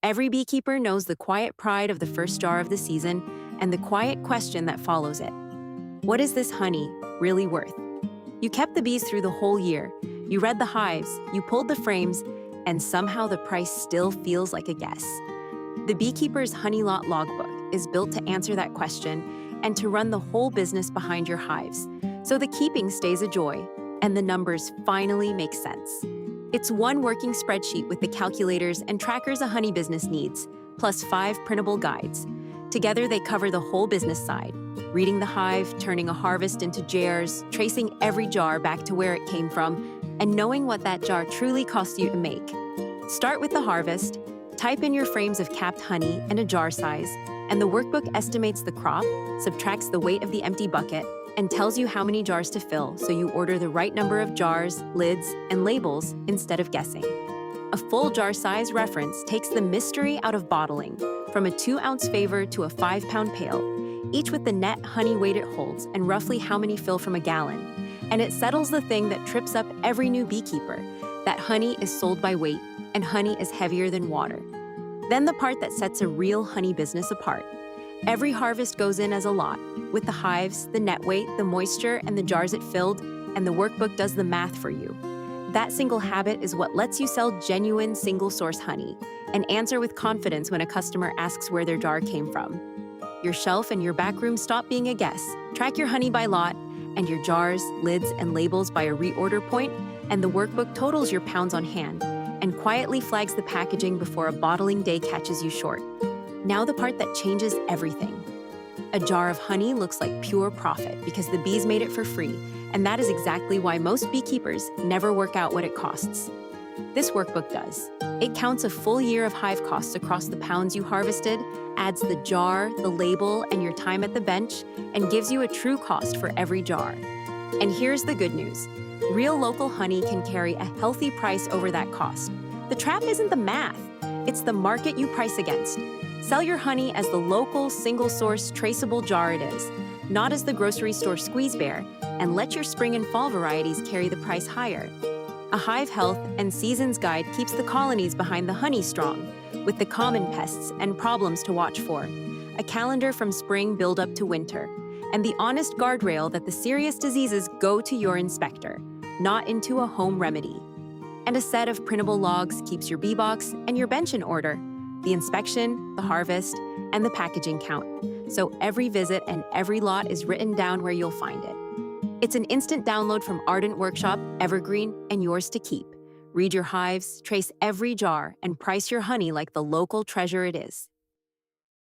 Every beekeeper knows the quiet pride of the first jar of the season and the quiet question that follows it. What is this honey really worth? You kept the bees through the whole year. You read the hives, you pulled the frames, and somehow the price still feels like a guess. The Beekeeper's Honey-Lot Logbook is built to answer that question and to run the whole business behind your hives, so the keeping stays a joy and the numbers finally make sense. It's one working spreadsheet with the calculators and trackers a honey business needs, plus 5 printable guides. Together, they cover the whole business side, reading the hive, turning a harvest into jars, tracing every jar back to where it came from, and knowing what that jar truly costs you to make. Start with the harvest, type in your frames of capped honey and a jar size, and the workbook estimates the crop, subtracts the weight of the empty bucket, and tells you how many jars to fill so you order the right number of jars, lids, and labels instead of guessing. A full jar size reference takes the mystery out of bottling, from a 2-ounce favor to a 5-pound pail, each with the net honey weight it holds and roughly how many fill from a gallon. And it settles the thing that trips up every new beekeeper, that honey is sold by weight, and honey is heavier than water. Then the part that sets a real honey business apart. Every harvest goes in as a lot, with the hives, the net weight, the moisture, and the jars it filled, and the workbook does the math for you. That single habit is what lets you sell genuine single-source honey and answer with confidence when a customer asks where their jar came from. Your shelf and your back room stop being a guess. Track your honey by lot, and your jars, lids, and labels by a reorder point, and the workbook totals your pounds on hand and quietly flags the packaging before a bottling day catches you short. Now the part that changes everything. A jar of honey looks like pure profit because the bees made it for free, and that is exactly why most beekeepers never work out what it costs. This workbook does. It counts a full year of hive costs across the pounds you harvested, adds the jar, the label, and your time at the bench, and gives you a true cost for every jar. And here's the good news. Real local honey can carry a healthy price over that cost. The trap isn't the math, it's the market you price against. Sell your honey as the local, single-source, traceable jar it is, not as the grocery store squeeze bear, and let your spring and fall varieties carry the price higher. A Hive Health and Seasons Guide keeps the colonies behind the honey strong, with the common pests and problems to watch for, a calendar from spring build-up to winter, and the honest guardrail that the serious diseases go to your inspector, not into a home remedy. And a set of printable logs keeps your bee box and your bench in order, the inspection, the harvest, and the packaging count, so every visit and every lot is written down where you'll find it. It's an instant download from Ardent Workshop, Evergreen, and yours to keep. Read your hives, trace every jar, and price your honey like the local treasure it is.